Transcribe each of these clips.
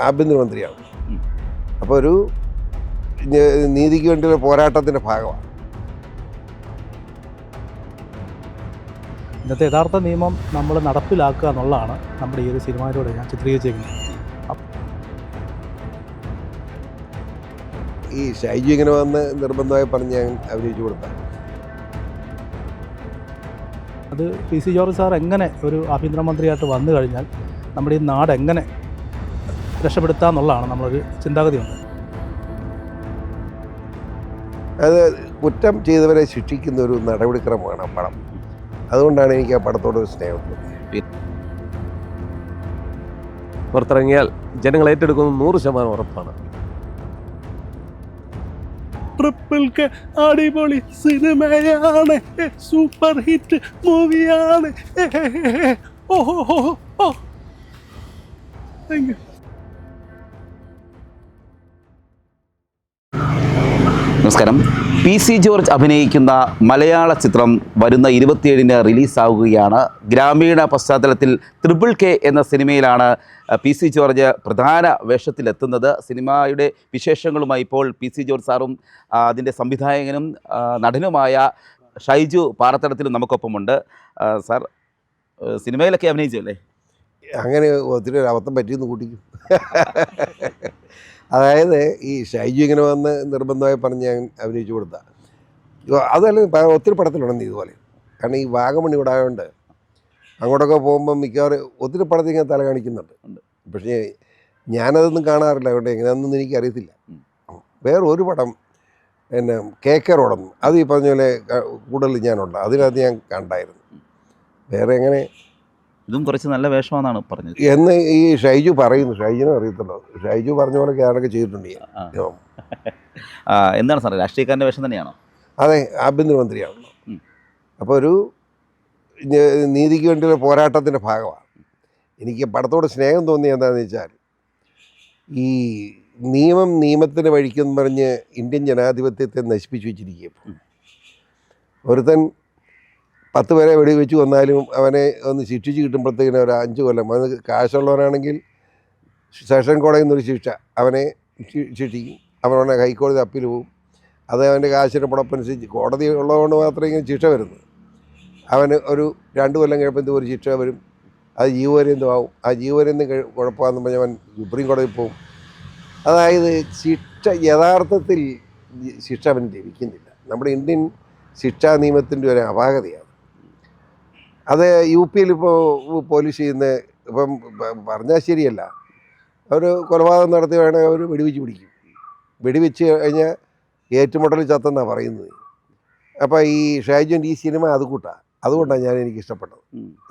ആഭ്യന്തരമന്ത്രിയാണ്. അപ്പോൾ ഒരു നീതിക്ക് വേണ്ടിയുള്ള പോരാട്ടത്തിൻ്റെ ഭാഗമാണ്. ഇന്നത്തെ യഥാർത്ഥ നിയമം നമ്മൾ നടപ്പിലാക്കുക എന്നുള്ളതാണ് നമ്മുടെ ഈ ഒരു സിനിമയിലൂടെ ഞാൻ ചിത്രീകരിച്ചേക്കുന്നത്. ഈ ഷൈജു ഇങ്ങനെ വന്ന് നിർബന്ധമായി പറഞ്ഞ് ഞാൻ അഭിനയിച്ചു കൊടുത്ത അത് PC ജോർജ് സാർ എങ്ങനെ ഒരു ആഭ്യന്തരമന്ത്രിയായിട്ട് വന്നു കഴിഞ്ഞാൽ നമ്മുടെ ഈ നാട് എങ്ങനെ രക്ഷപ്പെടുത്താമെന്നുള്ളതാണ് നമ്മളൊരു ചിന്താഗതിയുണ്ട്. അത് കുറ്റം ചെയ്തവരെ ശിക്ഷിക്കുന്ന ഒരു നടപടിക്രമമാണ് ആ പടം. അതുകൊണ്ടാണ് എനിക്ക് ആ പടത്തോടൊരു സ്നേഹം. പുറത്തിറങ്ങിയാൽ ജനങ്ങൾ ഏറ്റെടുക്കുന്നത് 100% ഉറപ്പാണ്. ട്രിപ്പിൾ കെ അടിപൊളി സിനിമയാണ്, സൂപ്പർ ഹിറ്റ് മൂവിയാണ്. ഓഹോ താങ്ക് യു. നമസ്കാരം. PC ജോർജ് അഭിനയിക്കുന്ന മലയാള ചിത്രം വരുന്ന 27-ന് റിലീസാവുകയാണ്. ഗ്രാമീണ പശ്ചാത്തലത്തിൽ ട്രിപ്പിൾ കെ എന്ന സിനിമയിലാണ് PC ജോർജ് പ്രധാന വേഷത്തിലെത്തുന്നത്. സിനിമയുടെ വിശേഷങ്ങളുമായി ഇപ്പോൾ PC ജോർജ് സാറും അതിൻ്റെ സംവിധായകനും നടനുമായ ഷൈജു പാറത്തടത്തിലും നമുക്കൊപ്പമുണ്ട്. സാർ, സിനിമയിലൊക്കെ അഭിനയിച്ചു അല്ലേ? അങ്ങനെ ഒത്തിരി ഒരു അബദ്ധം പറ്റിയെന്ന് കൂട്ടിക്കും. അതായത് ഈ ഷൈജു ഇങ്ങനെ വന്ന് നിർബന്ധമായി പറഞ്ഞ് ഞാൻ അഭിനയിച്ചു കൊടുത്ത അതല്ല ഒത്തിരി പടത്തിലുണ്ടെന്ന് ഇതുപോലെ. കാരണം ഈ വാഗമൺ ഇവിടെ ആയതുകൊണ്ട് അങ്ങോട്ടൊക്കെ പോകുമ്പം മിക്കവാറും ഒത്തിരി പടത്തിൽ ഇങ്ങനെ തല കാണിക്കുന്നുണ്ട്. പക്ഷേ ഞാനതൊന്നും കാണാറില്ല, അതുകൊണ്ട് എങ്ങനെയാണെന്നൊന്നും എനിക്കറിയത്തില്ല. വേറൊരു പടം പിന്നെ KK റോഡൊന്നും അത് ഈ പറഞ്ഞ പോലെ കൂടുതൽ ഞാനുണ്ട്, അതിനകത്ത് ഞാൻ കണ്ടായിരുന്നു. വേറെ എങ്ങനെ ഇതും കുറച്ച് നല്ല വേഷമാണെന്നാണ് പറഞ്ഞത് എന്ന് ഈ ഷൈജു പറയുന്നു. ഷൈജുനെ അറിയത്തുള്ളൂ. ഷൈജു പറഞ്ഞ പോലെ ഞാനൊക്കെ ചെയ്തിട്ടുണ്ട്. എന്താണ് സാർ, രാഷ്ട്രീയക്കാരൻ്റെ വേഷം തന്നെയാണോ? അതെ, ആഭ്യന്തരമന്ത്രിയാണല്ലോ. അപ്പോൾ ഒരു നീതിക്ക് വേണ്ടിയുള്ള പോരാട്ടത്തിൻ്റെ ഭാഗമാണ്. എനിക്ക് പടത്തോട് സ്നേഹം തോന്നിയത് എന്താണെന്ന് വെച്ചാൽ, ഈ നിയമത്തിന് വഴിക്കെന്ന് പറഞ്ഞ് ഇന്ത്യൻ ജനാധിപത്യത്തെ നശിപ്പിച്ചു വെച്ചിരിക്കുകയും ഒരുത്തൻ 10 പേരെ വെടിവെച്ച് വന്നാലും അവനെ ഒന്ന് ശിക്ഷിച്ച് കിട്ടുമ്പോഴത്തേക്കിനും ഒരു 5 കൊല്ലം. അവന് കാശുള്ളവനാണെങ്കിൽ സെഷൻ കോടതിയിൽ നിന്നൊരു ശിക്ഷ അവനെ ശിക്ഷിക്കും. അവനവനെ ഹൈക്കോടതി അപ്പീൽ പോകും. അത് അവൻ്റെ കാശിൻ്റെ പുടപ്പനുസരിച്ച് കോടതി ഉള്ളതുകൊണ്ട് മാത്രമേ ഇങ്ങനെ ശിക്ഷ വരുന്നത്. അവന് ഒരു 2 കൊല്ലം കഴിയുമ്പോൾ ഒരു ശിക്ഷ വരും. അത് ജീവപര്യന്തം ആവും. ആ ജീവപര്യന്തം കുഴപ്പമാണെന്ന് പറഞ്ഞാൽ അവൻ സുപ്രീം കോടതിയിൽ പോകും. അതായത് യഥാർത്ഥത്തിൽ ശിക്ഷ അവന് ലഭിക്കുന്നില്ല. നമ്മുടെ ഇന്ത്യൻ ശിക്ഷാ നിയമത്തിൻ്റെ ഒരു അപാകതയാണ്. അത് UP ഇപ്പോൾ പോലീസ് ചെയ്യുന്ന ഇപ്പം പറഞ്ഞാൽ ശരിയല്ല. അവർ കൊലപാതകം നടത്തി വേണമെങ്കിൽ അവർ വെടിവെച്ച് പിടിക്കും. വെടിവെച്ച് കഴിഞ്ഞാൽ ഏറ്റുമുട്ടൽ ചത്തെന്നാണ് പറയുന്നത്. അപ്പോൾ ഈ ഷൈജുവിൻ്റെ ഈ സിനിമ അത് കൂട്ടാണ്. അതുകൊണ്ടാണ് എനിക്ക് ഇഷ്ടപ്പെട്ടത്,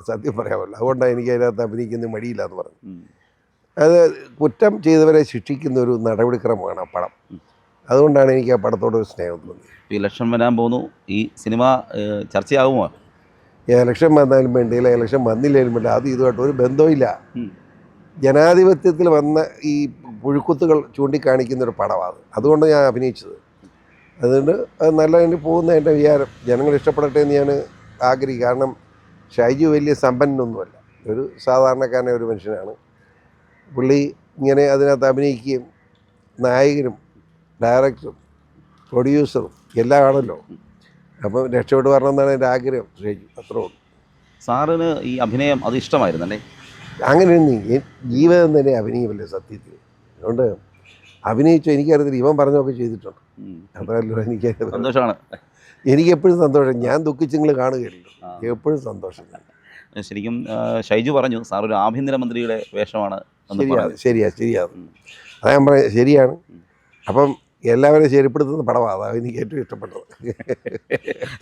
സത്യം പറയാമല്ലോ. അതുകൊണ്ടാണ് എനിക്ക് അതിനകത്ത് അഭിനയിക്കുന്ന മടിയില്ല എന്ന് പറഞ്ഞു. അത് കുറ്റം ചെയ്തവരെ ശിക്ഷിക്കുന്ന ഒരു നടപടിക്രമമാണ് ആ പടം. അതുകൊണ്ടാണ് എനിക്ക് ആ പടത്തോടൊരു സ്നേഹം തോന്നിയത്. ഇലക്ഷൻ വരാൻ പോകുന്നു, ഈ സിനിമ ചർച്ചയാകുമോ? ഇലക്ഷൻ വന്നാലും വേണ്ടിയില്ല, ഇലക്ഷൻ വന്നില്ലെങ്കിലും വേണ്ട, അത് ഇതുമായിട്ട് ഒരു ബന്ധവുമില്ല. ജനാധിപത്യത്തിൽ വന്ന ഈ പുഴുക്കുത്തുകൾ ചൂണ്ടിക്കാണിക്കുന്നൊരു പടമാണ്. അതുകൊണ്ട് ഞാൻ അഭിനയിച്ചത്. അതുകൊണ്ട് അത് നല്ല ഇതിന് പോകുന്ന എൻ്റെ വിചാരം. ജനങ്ങൾ ഇഷ്ടപ്പെടട്ടെ എന്ന് ഞാൻ ആഗ്രഹിക്കും. കാരണം ഷൈജു വലിയ സമ്പന്നൊന്നുമല്ല, ഒരു സാധാരണക്കാരനായ ഒരു മനുഷ്യനാണ്. പുള്ളി ഇങ്ങനെ അതിനകത്ത് അഭിനയിക്കുകയും നായകനും ഡയറക്ടറും പ്രൊഡ്യൂസറും എല്ലാം ആണല്ലോ. അപ്പം രക്ഷപ്പെട്ട് വരണമെന്നാണ് എൻ്റെ ആഗ്രഹം. ഷൈജു അത്രേ ഉള്ളൂ. സാറിന് ഈ അഭിനയം അത് ഇഷ്ടമായിരുന്നല്ലേ? അങ്ങനെ ജീവിതം തന്നെ അഭിനയമല്ലേ സത്യത്തിൽ. അതുകൊണ്ട് അഭിനയിച്ചു എനിക്കറിയത്തില്ല, ഇവൻ പറഞ്ഞൊക്കെ ചെയ്തിട്ടുണ്ട്. അതല്ലോ എനിക്ക് സന്തോഷമാണ്. എനിക്കെപ്പോഴും സന്തോഷം. ഞാൻ ദുഃഖിച്ചങ്ങൾ കാണുകയല്ലോ, എപ്പോഴും സന്തോഷം. ശരിക്കും ഷൈജു പറഞ്ഞു സാർ ഒരു ആഭ്യന്തരമന്ത്രിയുടെ വേഷമാണ്. ശരിയാണ്. അതാ ഞാൻ പറയാം, ശരിയാണ്. അപ്പം എല്ലാവരെയും ശരിപ്പെടുത്തുന്ന പടമാണ്. അതാണ് എനിക്ക് ഏറ്റവും ഇഷ്ടപ്പെട്ടത്.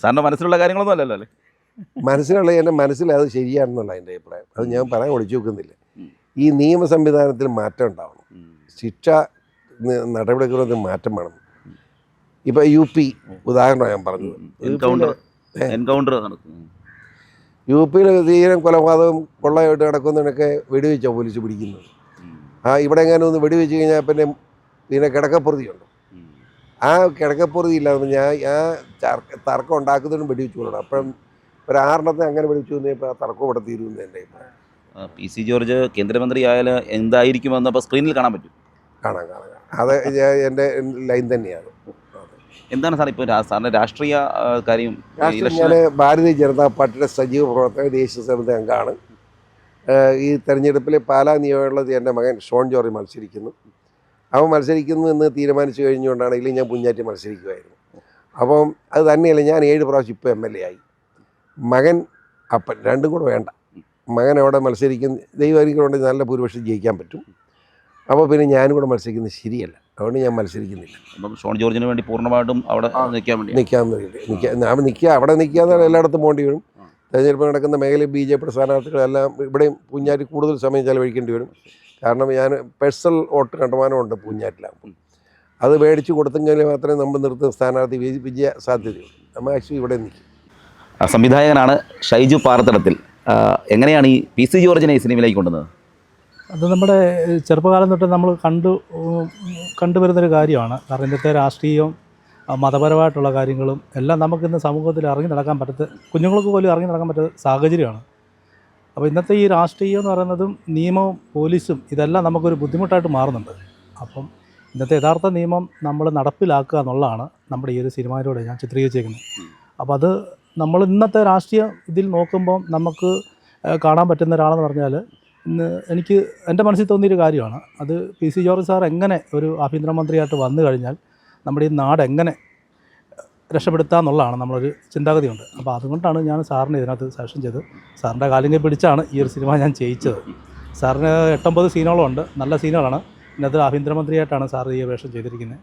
സാറിൻ്റെ മനസ്സിലുള്ള കാര്യങ്ങളൊന്നും അല്ലല്ലോ അല്ലേ? മനസ്സിലുള്ള എൻ്റെ മനസ്സിൽ അത് ശരിയാണെന്നുള്ള എൻ്റെ അഭിപ്രായം. അത് ഞാൻ പറയാൻ ഒളിച്ചു വെക്കുന്നില്ല. ഈ നിയമ സംവിധാനത്തിൽ മാറ്റം ഉണ്ടാവണം. ശിക്ഷ നടപടിക്രമത്തിൽ മാറ്റം വേണം. ഇപ്പം UP ഉദാഹരണമാണ് ഞാൻ പറഞ്ഞത്. UP തീരം കൊലപാതകം കൊള്ളയായിട്ട് നടക്കുന്നതിനൊക്കെ വെടിവെച്ചോ പോലീസ് പിടിക്കുന്നത്. ഇവിടെ എങ്ങാനും ഒന്ന് വെടിവെച്ച് കഴിഞ്ഞാൽ പിന്നെ കിടക്കപ്പുറതിയുണ്ട്. ആ കിടക്കപ്പുറതി ഇല്ലാതെ ഞാൻ തർക്കം ഉണ്ടാക്കുന്നതിനും വെടിവെച്ച് കൊള്ളണം. അപ്പം ഒരു 6 അങ്ങനെ വെടിവെച്ച് വന്നപ്പോൾ ആ തർക്കം ഇവിടെ തീരുമെന്ന് എൻ്റെ അഭിപ്രായം. PC ജോർജ് കേന്ദ്രമന്ത്രിയായാൽ എന്തായിരിക്കുമെന്ന് അപ്പോൾ സ്ക്രീനിൽ കാണാൻ പറ്റും. കാണാം. അത് എൻ്റെ ലൈൻ തന്നെയാണ്. എന്താണ് സാർ ഇപ്പോൾ സാറിൻ്റെ രാഷ്ട്രീയ കാര്യം? ഞാൻ ഭാരതീയ ജനതാ പാർട്ടിയുടെ സജീവ പ്രവർത്തക, ദേശീയ സമിതി അംഗമാണ്. ഈ തെരഞ്ഞെടുപ്പിൽ പാലാ നിയമമുള്ളത് എൻ്റെ മകൻ ഷോൺ ജോർജ് മത്സരിക്കുന്നു. അവൻ മത്സരിക്കുന്നു എന്ന് തീരുമാനിച്ചു കഴിഞ്ഞുകൊണ്ടാണെങ്കിലും ഞാൻ കുഞ്ഞാറ്റി മത്സരിക്കുമായിരുന്നു. അപ്പം അത് തന്നെയല്ല, ഞാൻ 7 പ്രാവശ്യം ഇപ്പോൾ MLA ആയി. മകൻ അപ്പൻ രണ്ടും കൂടെ വേണ്ട. മകൻ അവിടെ മത്സരിക്കുന്ന ദൈവാനുഗ്രഹമുണ്ടെങ്കിൽ നല്ല ഭൂരിപക്ഷം ജയിക്കാൻ പറ്റും. അപ്പോൾ പിന്നെ ഞാനും കൂടെ മത്സരിക്കുന്നത് ശരിയല്ല. അതുകൊണ്ട് ഞാൻ മത്സരിക്കുന്നില്ല. അപ്പം ഷോൺ ജോർജിന് വേണ്ടി പൂർണ്ണമായിട്ടും അവിടെ നിൽക്കാൻ വേണ്ടി അവിടെ നിൽക്കാതെ എല്ലായിടത്തും പോകേണ്ടി വരും. തെരഞ്ഞെടുപ്പ് നടക്കുന്ന മേഖലയിൽ BJP സ്ഥാനാർത്ഥികളെല്ലാം ഇവിടെയും പൂഞ്ഞാറ്റി കൂടുതൽ സമയം ചെലവഴിക്കേണ്ടി വരും. കാരണം ഞാൻ പേഴ്സണൽ വോട്ട് കണ്ടമാനമുണ്ട് പൂഞ്ഞാറ്റിലാകുമ്പോൾ. അത് മേടിച്ച് കൊടുത്തെങ്കിൽ മാത്രമേ നമ്മൾ നിർത്തുന്ന സ്ഥാനാർത്ഥി വിജയ സാധ്യതയുള്ളൂ. നമ്മൾ ആക്ച്വലി ഇവിടെ നിൽക്കും. സംവിധായകനാണ് ഷൈജു പാറത്തടത്തിൽ. എങ്ങനെയാണ് ഈ PC ജോർജിനെ ഈ സിനിമയിലേക്ക് കൊണ്ടുവന്നത്? അത് നമ്മുടെ ചെറുപ്പകാലം തൊട്ട് നമ്മൾ കണ്ടുവരുന്നൊരു കാര്യമാണ്. കാരണം ഇന്നത്തെ രാഷ്ട്രീയവും മതപരമായിട്ടുള്ള കാര്യങ്ങളും എല്ലാം നമുക്കിന്ന് സമൂഹത്തിൽ ഇറങ്ങി നടക്കാൻ കുഞ്ഞുങ്ങൾക്ക് പോലും ഇറങ്ങി നടക്കാൻ പറ്റാത്ത സാഹചര്യമാണ്. അപ്പോൾ ഇന്നത്തെ ഈ രാഷ്ട്രീയം എന്ന് പറയുന്നതും നിയമവും പോലീസും ഇതെല്ലാം നമുക്കൊരു ബുദ്ധിമുട്ടായിട്ട് മാറുന്നുണ്ട്. അപ്പം ഇന്നത്തെ യഥാർത്ഥ നിയമം നമ്മൾ നടപ്പിലാക്കുക എന്നുള്ളതാണ് നമ്മുടെ ഈ ഒരു സിനിമയിലൂടെ ഞാൻ ചിത്രീകരിച്ചേക്കുന്നത്. അപ്പോൾ അത് നമ്മൾ ഇന്നത്തെ രാഷ്ട്രീയ ഇതിൽ നോക്കുമ്പോൾ നമുക്ക് കാണാൻ പറ്റുന്ന ഒരാളെന്ന് പറഞ്ഞാൽ ഇന്ന് എനിക്ക് എൻ്റെ മനസ്സിൽ തോന്നിയൊരു കാര്യമാണ്. അത് PC ജോർജ് സാർ എങ്ങനെ ഒരു ആഭ്യന്തരമന്ത്രിയായിട്ട് വന്നു കഴിഞ്ഞാൽ നമ്മുടെ ഈ നാട് എങ്ങനെ രക്ഷപ്പെടുത്താമെന്നുള്ളതാണ് നമ്മളൊരു ചിന്താഗതിയുണ്ട്. അപ്പോൾ അതുകൊണ്ടാണ് ഞാൻ സാറിന് ഇതിനകത്ത് സജഷൻ ചെയ്ത് സാറിൻ്റെ കാലിങ്ങ പിടിച്ചാണ് ഈ ഒരു സിനിമ ഞാൻ ചെയ്യിച്ചത്. സാറിന് 8-9 സീനുകളും ഉണ്ട്, നല്ല സീനുകളാണ്. ഇതിനകത്ത് ആഭ്യന്തരമന്ത്രിയായിട്ടാണ് സാർ ഈ വേഷം ചെയ്തിരിക്കുന്നത്.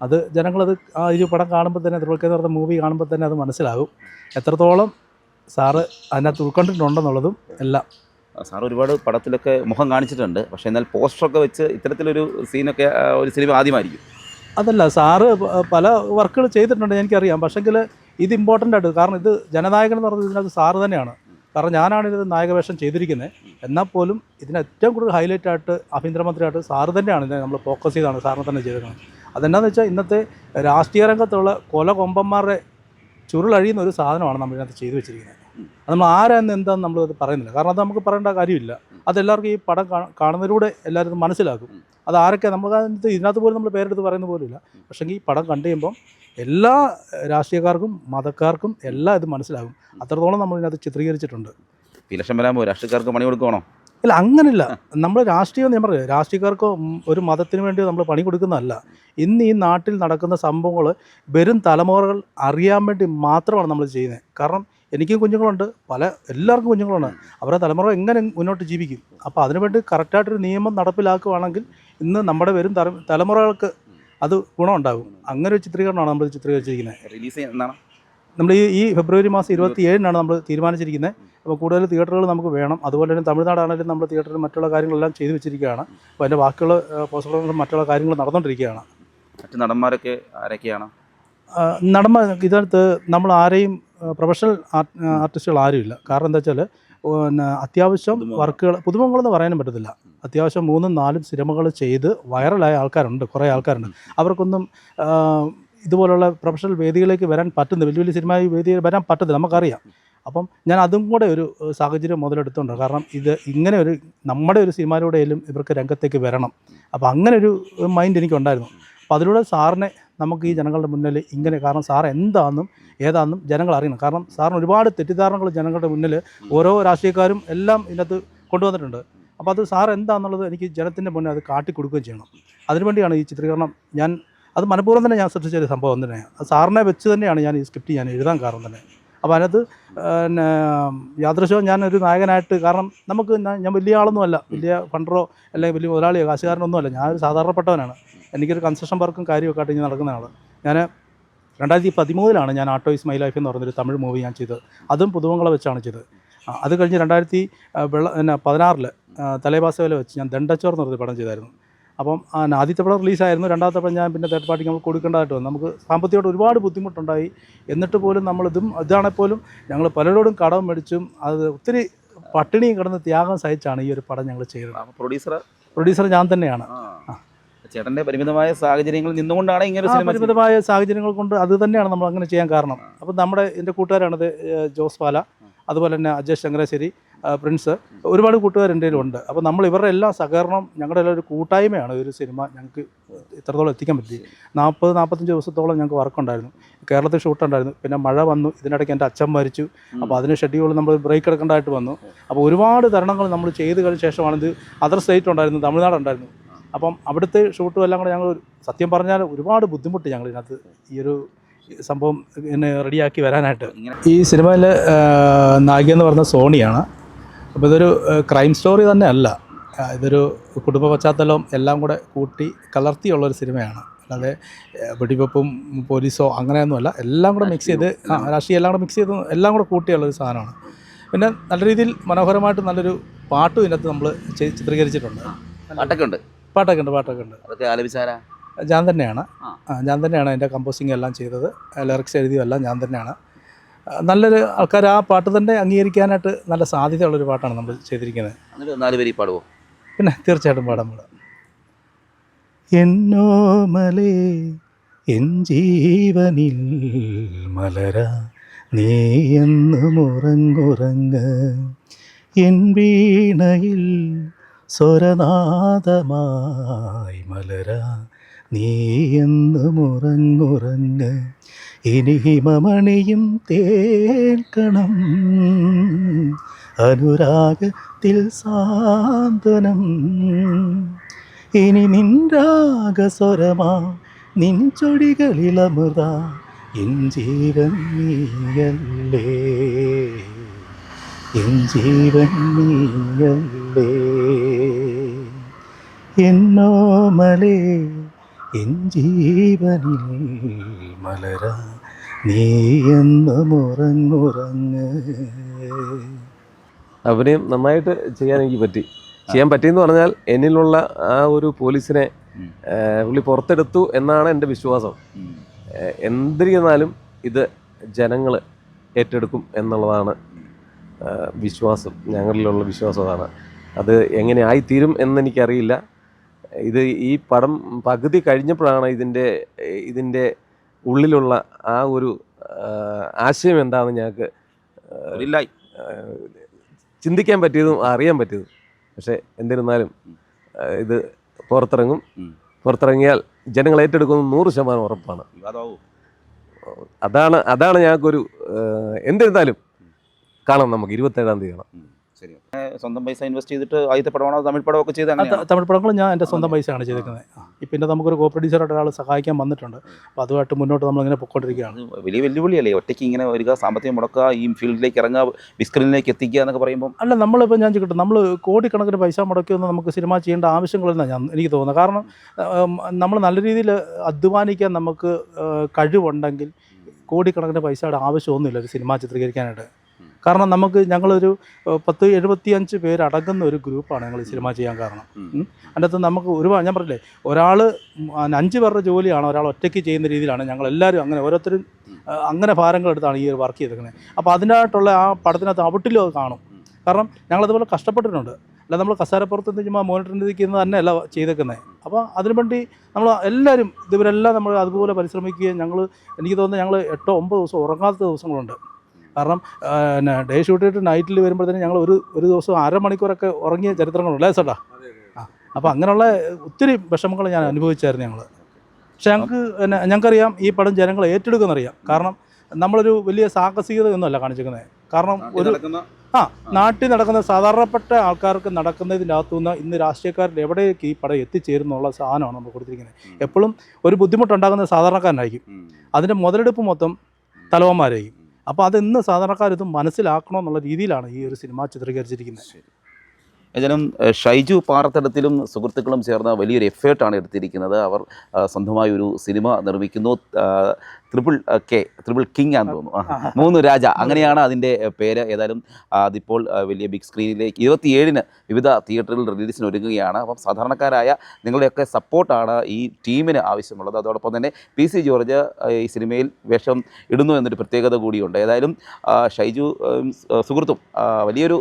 അത് ജനങ്ങളത് ആ ഒരു പടം കാണുമ്പോൾ തന്നെ, തിരുവൾക്കെന്ന് പറഞ്ഞ മൂവി കാണുമ്പോൾ തന്നെ അത് മനസ്സിലാകും എത്രത്തോളം സാറ് അതിനകത്ത് ഉൾക്കൊണ്ടിട്ടുണ്ടെന്നുള്ളതും എല്ലാം. സാർ ഒരുപാട് പടത്തിലൊക്കെ മുഖം കാണിച്ചിട്ടുണ്ട്. പക്ഷേ എന്നാൽ പോസ്റ്ററൊക്കെ വെച്ച് ഇത്തരത്തിലൊരു സീനൊക്കെ ഒരു സിനിമ ആദ്യമായിരിക്കും. അതല്ല, സാറ് പല വർക്കുകൾ ചെയ്തിട്ടുണ്ട് എനിക്കറിയാം. പക്ഷെങ്കിൽ ഇത് ഇമ്പോർട്ടൻ്റ് ആയിട്ട്, കാരണം ഇത് ജനനായകൻ എന്ന് പറഞ്ഞത് ഇതിനകത്ത് സാറ് തന്നെയാണ്. കാരണം ഞാനാണ് ഇത് നായകവേഷം ചെയ്തിരിക്കുന്നത്. എന്നാൽ പോലും ഇതിന് ഏറ്റവും കൂടുതൽ ഹൈലൈറ്റ് ആയിട്ട് ആഭ്യന്തരമന്ത്രിയായിട്ട് സാറ് തന്നെയാണ് ഇതിനെ നമ്മൾ ഫോക്കസ് ചെയ്താണ് സാറിനെ തന്നെ ചെയ്തിരിക്കുന്നത്. അതെന്താണെന്ന് വെച്ചാൽ ഇന്നത്തെ രാഷ്ട്രീയ രംഗത്തുള്ള കൊലകൊമ്പന്മാരുടെ ചുരുളഴിയുന്ന ഒരു സാധനമാണ് നമ്മൾ ഇതിനകത്ത് ചെയ്തു വെച്ചിരിക്കുന്നത്. അത് നമ്മൾ ആരാന്ന് എന്താണെന്ന് നമ്മളത് പറയുന്നില്ല. കാരണം അത് നമുക്ക് പറയേണ്ട കാര്യമില്ല. അതെല്ലാവർക്കും ഈ പടം കാണുന്നതിലൂടെ എല്ലാവരും മനസ്സിലാക്കും. അത് ആരൊക്കെ നമുക്ക് ഇതിനകത്ത് പോലും നമ്മൾ പേരെടുത്ത് പറയുന്ന പോലുമില്ല. പക്ഷേ ഈ പടം കണ്ടു കഴിയുമ്പം എല്ലാ രാഷ്ട്രീയക്കാർക്കും മതക്കാർക്കും എല്ലാം ഇത് മനസ്സിലാകും. അത്രത്തോളം നമ്മൾ ഇതിനകത്ത് ചിത്രീകരിച്ചിട്ടുണ്ട്. ഇലക്ഷൻ വരുമ്പോൾ രാഷ്ട്രീയക്കാർക്ക് പണി കൊടുക്കണോ? ഇല്ല, അങ്ങനെയില്ല. നമ്മൾ രാഷ്ട്രീയം ഞാൻ പറയാം, രാഷ്ട്രീയക്കാർക്കോ ഒരു മതത്തിന് വേണ്ടി നമ്മൾ പണി കൊടുക്കുന്നതല്ല. ഇന്ന് ഈ നാട്ടിൽ നടക്കുന്ന സംഭവങ്ങൾ വരും തലമുറകൾ അറിയാൻ വേണ്ടി മാത്രമാണ് നമ്മൾ ചെയ്യുന്നത്. കാരണം എനിക്കും കുഞ്ഞുങ്ങളുണ്ട്, എല്ലാവർക്കും കുഞ്ഞുങ്ങളുണ്ട്. അവരുടെ തലമുറ എങ്ങനെ മുന്നോട്ട് ജീവിക്കും? അപ്പോൾ അതിനുവേണ്ടി കറക്റ്റായിട്ടൊരു നിയമം നടപ്പിലാക്കുകയാണെങ്കിൽ ഇന്ന് നമ്മുടെ വരും തലമുറകൾക്ക് അത് ഗുണമുണ്ടാകും. അങ്ങനെ ഒരു ചിത്രീകരണമാണ് നമ്മൾ ചിത്രീകരിച്ചിരിക്കുന്നത്. റിലീസ് എന്നാണ് നമ്മൾ ഈ ഫെബ്രുവരി മാസം 27-നാണ് നമ്മൾ തീരുമാനിച്ചിരിക്കുന്നത്. അപ്പോൾ കൂടുതൽ തിയേറ്ററുകൾ നമുക്ക് വേണം. അതുപോലെ തന്നെ തമിഴ്നാടാണെങ്കിലും നമ്മൾ തിയേറ്ററിൽ മറ്റുള്ള കാര്യങ്ങളെല്ലാം ചെയ്തു വെച്ചിരിക്കുകയാണ്. അപ്പോൾ അതിൻ്റെ ബാക്കിയുള്ള പോസ്റ്ററുകളും മറ്റുള്ള കാര്യങ്ങൾ നടന്നുകൊണ്ടിരിക്കുകയാണ്. മറ്റ് നടന്മാരൊക്കെ ആരൊക്കെയാണ്? നടന്മാർ ഇതിനകത്ത് നമ്മൾ ആരെയും പ്രൊഫഷണൽ ആർട്ടിസ്റ്റുകൾ ആരുമില്ല. കാരണം എന്താ വെച്ചാൽ പിന്നെ അത്യാവശ്യം വർക്കുകൾ പുതുമുഖങ്ങളെന്ന് പറയാനും പറ്റത്തില്ല. അത്യാവശ്യം 3-4 സിനിമകൾ ചെയ്ത് വൈറലായ ആൾക്കാരുണ്ട്, കുറേ ആൾക്കാരുണ്ട്. അവർക്കൊന്നും ഇതുപോലുള്ള പ്രൊഫഷണൽ വേദികളിലേക്ക് വരാൻ പറ്റുന്നില്ല, വലിയ വലിയ സിനിമ വേദിയിൽ വരാൻ പറ്റത്തില്ല, നമുക്കറിയാം. അപ്പം ഞാൻ അതും കൂടെ ഒരു സാഹചര്യം മുതലെടുത്തുണ്ട്. കാരണം ഇത് ഇങ്ങനെ നമ്മുടെ ഒരു സിനിമയിലൂടെയും ഇവർക്ക് രംഗത്തേക്ക് വരണം. അപ്പോൾ അങ്ങനെ ഒരു മൈൻഡ് എനിക്കുണ്ടായിരുന്നു. അപ്പോൾ അതിലൂടെ സാറിനെ നമുക്ക് ഈ ജനങ്ങളുടെ മുന്നിൽ ഇങ്ങനെ, കാരണം സാർ എന്താണെന്നും ഏതാണെന്നും ജനങ്ങൾ അറിയണം. കാരണം സാറിന് ഒരുപാട് തെറ്റിദ്ധാരണകൾ ജനങ്ങളുടെ മുന്നിൽ ഓരോ രാഷ്ട്രീയക്കാരും എല്ലാം ഇതിനകത്ത് കൊണ്ടുവന്നിട്ടുണ്ട്. അപ്പോൾ അത് സാർ എന്താണെന്നുള്ളത് എനിക്ക് ജനത്തിൻ്റെ മുന്നിൽ അത് കാട്ടിക്കൊടുക്കുകയും ചെയ്യണം. അതിനുവേണ്ടിയാണ് ഈ ചിത്രീകരണം അത് മനഃപൂർവ്വം തന്നെ ഞാൻ സൃഷ്ടിച്ചൊരു സംഭവം തന്നെയാണ്. അത് സാറിനെ വെച്ച് തന്നെയാണ് ഞാൻ ഈ സ്ക്രിപ്റ്റ് ഞാൻ എഴുതാൻ കാരണം തന്നെ. അപ്പോൾ അതിനകത്ത് പിന്നെ യാദൃശ്യവും ഞാനൊരു നായകനായിട്ട്, കാരണം ഞാൻ വലിയ ആളൊന്നുമല്ല, വലിയ ഫണ്ടറോ അല്ലെങ്കിൽ വലിയ മുതലാളിയോ കാശുകാരനൊന്നുമല്ല. ഞാനൊരു സാധാരണപ്പെട്ടവനാണ്. എനിക്കൊരു കൺസ്ട്രക്ഷൻ വർക്കും കാര്യമൊക്കെ ആയിട്ട് ഇങ്ങനെ നടക്കുന്ന ആൾ. ഞാൻ 2013-ലാണ് ഞാൻ ആട്ടോ ഈസ് മൈ ലൈഫ് എന്ന് പറഞ്ഞൊരു തമിഴ് മൂവി ഞാൻ ചെയ്തത്. അതും പുതുമങ്ങളെ വെച്ചാണ് ചെയ്തത്. അത് കഴിഞ്ഞ് 2016 തലേബാസവല വെച്ച് ഞാൻ ദണ്ഡച്ചോർ എന്ന് പറഞ്ഞൊരു പടം ചെയ്തായിരുന്നു. അപ്പം ആദ്യത്തെ പടം റിലീസായിരുന്നു. രണ്ടാമത്തെ പടം ഞാൻ പിന്നെ തേർഡ് പാർട്ടിക്ക് നമ്മൾ കൊടുക്കേണ്ടതായിട്ട് വന്നു. നമുക്ക് സാമ്പത്തികമായിട്ട് ഒരുപാട് ബുദ്ധിമുട്ടുണ്ടായി. എന്നിട്ട് പോലും ഇതാണെപ്പോലും ഞങ്ങൾ പലരോടും കടം മേടിച്ചും അത് ഒത്തിരി പട്ടിണിയും കിടന്ന് ത്യാഗം സഹിച്ചാണ് ഈ ഒരു പടം ഞങ്ങൾ ചെയ്തത്. പ്രൊഡ്യൂസർ ഞാൻ തന്നെയാണ്. ചേട്ടൻ്റെ പരിമിതമായ സാഹചര്യങ്ങളിൽ നിന്നുകൊണ്ടാണ് ഇങ്ങനെ പരിമിതമായ സാഹചര്യങ്ങൾ കൊണ്ട് അത് തന്നെയാണ് നമ്മൾ അങ്ങനെ ചെയ്യാൻ കാരണം. അപ്പം എൻ്റെ കൂട്ടുകാരാണത് ജോസ് പാല, അതുപോലെ തന്നെ അജയ് ശങ്കരശ്ശേരി, പ്രിൻസ്, ഒരുപാട് കൂട്ടുകാർ എൻ്റെ കയ്യിലുണ്ട്. അപ്പോൾ നമ്മൾ ഇവരുടെ എല്ലാ സഹകരണം, ഞങ്ങളുടെ എല്ലാം ഒരു കൂട്ടായ്മയാണ് ഒരു സിനിമ ഞങ്ങൾക്ക് ഇത്രത്തോളം എത്തിക്കാൻ പറ്റി. 40-45 ദിവസത്തോളം ഞങ്ങൾക്ക് വർക്കുണ്ടായിരുന്നു. കേരളത്തിൽ ഷൂട്ടുണ്ടായിരുന്നു. പിന്നെ മഴ വന്നു, ഇതിനിടയ്ക്ക് എൻ്റെ അച്ഛൻ മരിച്ചു. അപ്പോൾ അതിന് ഷെഡ്യൂൾ നമ്മൾ ബ്രേക്ക് എടുക്കേണ്ടതായിട്ട് വന്നു. അപ്പോൾ ഒരുപാട് തരണങ്ങൾ നമ്മൾ ചെയ്ത് കഴിഞ്ഞ ശേഷമാണ് ഇത്. അതർ സ്റ്റേറ്റ് ഉണ്ടായിരുന്നു, തമിഴ്നാടുണ്ടായിരുന്നു. അപ്പം അവിടുത്തെ ഷൂട്ടും എല്ലാം കൂടെ ഞങ്ങൾ സത്യം പറഞ്ഞാൽ ഒരുപാട് ബുദ്ധിമുട്ട് ഞങ്ങൾ ഇതിനകത്ത് ഈ ഒരു സംഭവം എന്നെ റെഡിയാക്കി വരാനായിട്ട്. ഈ സിനിമയിൽ നായിക എന്ന് പറഞ്ഞ സോണിയാണ്. അപ്പോൾ ഇതൊരു ക്രൈം സ്റ്റോറി തന്നെ അല്ല, ഇതൊരു കുടുംബ പശ്ചാത്തലവും എല്ലാം കൂടെ കൂട്ടി കലർത്തിയുള്ളൊരു സിനിമയാണ്. അല്ലാതെ വെടിവെപ്പും പോലീസോ അങ്ങനെയൊന്നുമല്ല, എല്ലാം കൂടെ മിക്സ് ചെയ്ത് രാഷ്ട്രീയം എല്ലാം കൂടെ മിക്സ് ചെയ്ത് എല്ലാം കൂടെ കൂട്ടിയുള്ളൊരു സാധനമാണ്. പിന്നെ നല്ല രീതിയിൽ മനോഹരമായിട്ട് നല്ലൊരു പാട്ടും ഇതിനകത്ത് നമ്മൾ ചിത്രീകരിച്ചിട്ടുണ്ട്. പാട്ടൊക്കെ ഉണ്ട്. അതൊക്കെ ആലപിച്ചാരാ? ഞാൻ തന്നെയാണ് അതിൻ്റെ കമ്പോസിങ് എല്ലാം ചെയ്തത്, ലിറിക്സ് എഴുതിയതെല്ലാം ഞാൻ തന്നെയാണ്. നല്ലൊരു ആൾക്കാർ ആ പാട്ട് തന്നെ അംഗീകരിക്കാനായിട്ട് നല്ല സാധ്യതയുള്ളൊരു പാട്ടാണ് നമ്മൾ ചെയ്തിരിക്കുന്നത്. 4 വരി പാടുമോ? പിന്നെ തീർച്ചയായിട്ടും പാടാൻ. എന്നോമലേ എൻ ജീവനിൽ മലരാ നീ എന്നും ഉറങ്ങുറങ്ങ്, എൻ വീണയിൽ സ്വരനാദമായി മലരാ നീ എന്നും ഉറങ്ങുറങ്ങ്, ഇനി ഹിമമണിയും തേൽക്കണം അനുരാഗത്തിൽ സാന്ത്വനം, ഇനി നിൻരാഗസ്വരമാ നിൻ ചൊടികളിലമൃത എൻ ജീവൻ നീയല്ലേ, എൻ ജീവൻ നീയല്ലേ, എന്നോമലേ എൻ ജീവനിൽ മലരാ നീ എന്നും ഉറങ്ങുറങ്ങ്. അഭിനയം നന്നായിട്ട് ചെയ്യാൻ പറ്റിയെന്ന് പറഞ്ഞാൽ എന്നിലുള്ള ആ ഒരു പോലീസിനെ പുള്ളി പുറത്തെടുത്തു എന്നാണ് എൻ്റെ വിശ്വാസം. എന്തിരുന്നാലും ഇത് ജനങ്ങൾ ഏറ്റെടുക്കും എന്നുള്ളതാണ് വിശ്വാസം, ഞങ്ങളിലുള്ള വിശ്വാസമാണ്. അത് എങ്ങനെ ആയിത്തീരും എന്നെനിക്കറിയില്ല. ഇത് ഈ പടം പകുതി കഴിഞ്ഞപ്പോഴാണ് ഇതിൻ്റെ ഉള്ളിലുള്ള ആ ഒരു ആശയം എന്താണെന്ന് ഞങ്ങൾക്ക് ചിന്തിക്കാൻ പറ്റിയതും അറിയാൻ പറ്റിയതും. പക്ഷേ എന്നിരുന്നാലും ഇത് പുറത്തിറങ്ങിയാൽ ജനങ്ങൾ ഏറ്റെടുക്കുന്നത് 100% ഉറപ്പാണ്. അതാണ് ഞങ്ങൾക്കൊരു എന്നിരുന്നാലും കാണാം, നമുക്ക് 27-ാം തീയതി കാണാം. ശരി, സ്വന്തം പൈസ ഇൻവെസ്റ്റ് ചെയ്തിട്ട് ആദ്യത്തെ പടമാണോ തമിഴ് പടമൊക്കെ ചെയ്ത്? തമിഴ് പടങ്ങൾ ഞാൻ എൻ്റെ സ്വന്തം പൈസയാണ് ചെയ്തിരിക്കുന്നത്. പിന്നെ നമുക്കൊരു കോ പ്രൊഡ്യൂസറായിട്ട് ഒരാൾ സഹായിക്കാൻ വന്നിട്ടുണ്ട്. അപ്പോൾ അതുമായിട്ട് മുന്നോട്ട് നമ്മളിങ്ങനെ പൊയ്ക്കൊണ്ടിരിക്കുകയാണ്. വലിയ വെല്ലുവിളിയല്ലേ ഒറ്റയ്ക്ക് ഇങ്ങനെ വരിക, സാമ്പത്തികം മുടക്കുക, ഈ ഫീൽഡിലേക്ക് ഇറങ്ങുക, ബിഗ് സ്ക്രീനിലേക്ക് എത്തിക്കുക എന്നൊക്കെ പറയുമ്പോൾ? അല്ല, നമ്മളിപ്പോൾ ഞാൻ ചോദിക്കട്ടെ, നമ്മൾ കോടിക്കണക്കിന് പൈസ മുടക്കിയൊന്നും നമുക്ക് സിനിമ ചെയ്യേണ്ട ആവശ്യങ്ങളില്ലെന്നാണ് എനിക്ക് തോന്നുന്നത്. കാരണം നമ്മൾ നല്ല രീതിയിൽ അധ്വാനിക്കാൻ നമുക്ക് കഴിവുണ്ടെങ്കിൽ കോടിക്കണക്കിന് പൈസയുടെ ആവശ്യമൊന്നുമില്ല ഒരു സിനിമ ചിത്രീകരിക്കാനായിട്ട്. കാരണം ഞങ്ങളൊരു 10-75 പേരടങ്ങുന്ന ഒരു ഗ്രൂപ്പാണ് ഞങ്ങൾ ഈ സിനിമ ചെയ്യാൻ കാരണം. അതിൻ്റെ അകത്ത് നമുക്ക് ഒരുപാട്, ഞാൻ പറഞ്ഞില്ലേ, ഒരാൾ 5 പേരുടെ ജോലിയാണ് ഒരാൾ ഒറ്റയ്ക്ക് ചെയ്യുന്ന രീതിയിലാണ് ഞങ്ങളെല്ലാവരും അങ്ങനെ ഓരോരുത്തരും അങ്ങനെ ഭാരങ്ങളെടുത്താണ് ഈ വർക്ക് ചെയ്തിരിക്കുന്നത്. അപ്പോൾ അതിനായിട്ടുള്ള ആ പടത്തിനകത്ത് ഔട്ടിലും അത് കാണും. കാരണം ഞങ്ങളതുപോലെ കഷ്ടപ്പെട്ടിട്ടുണ്ട്. അല്ല, നമ്മൾ കസാരപ്പുറത്ത് ചുമ്മാ മോണിറ്ററിന് ഇരിക്കുന്നത് തന്നെ അല്ല ചെയ്തേക്കുന്നത്. അപ്പോൾ അതിനുവേണ്ടി നമ്മൾ എല്ലാവരും ഇവരെല്ലാം നമ്മൾ അതുപോലെ പരിശ്രമിക്കുകയും എനിക്ക് തോന്നുന്നത് ഞങ്ങൾ 8-9 ദിവസം ഉറങ്ങാത്ത ദിവസങ്ങളുണ്ട്. കാരണം ഡേ ഷൂട്ട് ചെയ്തിട്ട് നൈറ്റിൽ വരുമ്പോഴത്തേനും ഞങ്ങൾ ഒരു ദിവസം 1/2 മണിക്കൂറൊക്കെ ഉറങ്ങിയ ചരിത്രങ്ങളുണ്ട് ചേട്ടാ. അപ്പോൾ അങ്ങനെയുള്ള ഒത്തിരി വിഷമങ്ങൾ ഞാൻ അനുഭവിച്ചായിരുന്നു ഞങ്ങൾ. പക്ഷേ ഞങ്ങൾക്കറിയാം ഈ പടം ജനങ്ങൾ ഏറ്റെടുക്കുമെന്നറിയാം. കാരണം നമ്മളൊരു വലിയ സാഹസികതയൊന്നുമല്ല കാണിച്ചിരിക്കുന്നത്. കാരണം നാട്ടിൽ നടക്കുന്ന സാധാരണപ്പെട്ട ആൾക്കാർക്ക് നടക്കുന്നതിൻ്റെ അകത്തുനിന്ന് ഇന്ന് രാഷ്ട്രീയക്കാരിൽ എവിടേക്ക് ഈ പടം എത്തിച്ചേരുന്നുള്ള സാധനമാണ് നമ്മൾ കൊടുത്തിരിക്കുന്നത്. എപ്പോഴും ഒരു ബുദ്ധിമുട്ടുണ്ടാകുന്നത് സാധാരണക്കാരനായിരിക്കും, അതിൻ്റെ മുതലെടുപ്പ് മൊത്തം തലവന്മാരായിരിക്കും. അപ്പോൾ അതിന്ന് സാധാരണക്കാർ ഇത് മനസ്സിലാക്കണമെന്നുള്ള രീതിയിലാണ് ഈ ഒരു സിനിമ ചിത്രീകരിച്ചിരിക്കുന്നത്. ഏതായാലും ഷൈജു പാറത്തടത്തിലും സുഹൃത്തുക്കളും ചേർന്ന വലിയൊരു എഫേർട്ടാണ് എടുത്തിരിക്കുന്നത്. അവർ സ്വന്തമായി ഒരു സിനിമ നിർമ്മിക്കുന്നു. ട്രിപ്പിൾ കിങ് ആണെന്ന് തോന്നുന്നു, 3 രാജ, അങ്ങനെയാണ് അതിൻ്റെ പേര്. ഏതായാലും അതിപ്പോൾ വലിയ ബിഗ് സ്ക്രീനിലേക്ക് 27-ന് വിവിധ തിയേറ്ററുകളിൽ റിലീസിന് ഒരുങ്ങുകയാണ്. അപ്പം സാധാരണക്കാരായ നിങ്ങളുടെയൊക്കെ സപ്പോർട്ടാണ് ഈ ടീമിന് ആവശ്യമുള്ളത്. അതോടൊപ്പം തന്നെ PC ജോർജ് ഈ സിനിമയിൽ വേഷം ഇടുന്നു എന്നൊരു പ്രത്യേകത കൂടിയുണ്ട്. ഏതായാലും ഷൈജു സുഹൃത്തും വലിയൊരു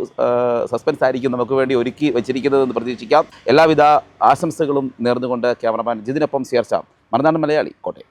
സസ്പെൻസ് ആയിരിക്കും നമുക്ക് വേണ്ടി ഒരുക്കി വെച്ചിരിക്കുന്നതെന്ന് പ്രതീക്ഷിക്കാം. എല്ലാവിധ ആശംസകളും നേർന്നുകൊണ്ട് ക്യാമറമാൻ ജിതിനൊപ്പം CR ശ്യാം, മറുനാടൻ മലയാളി, കോട്ടയം.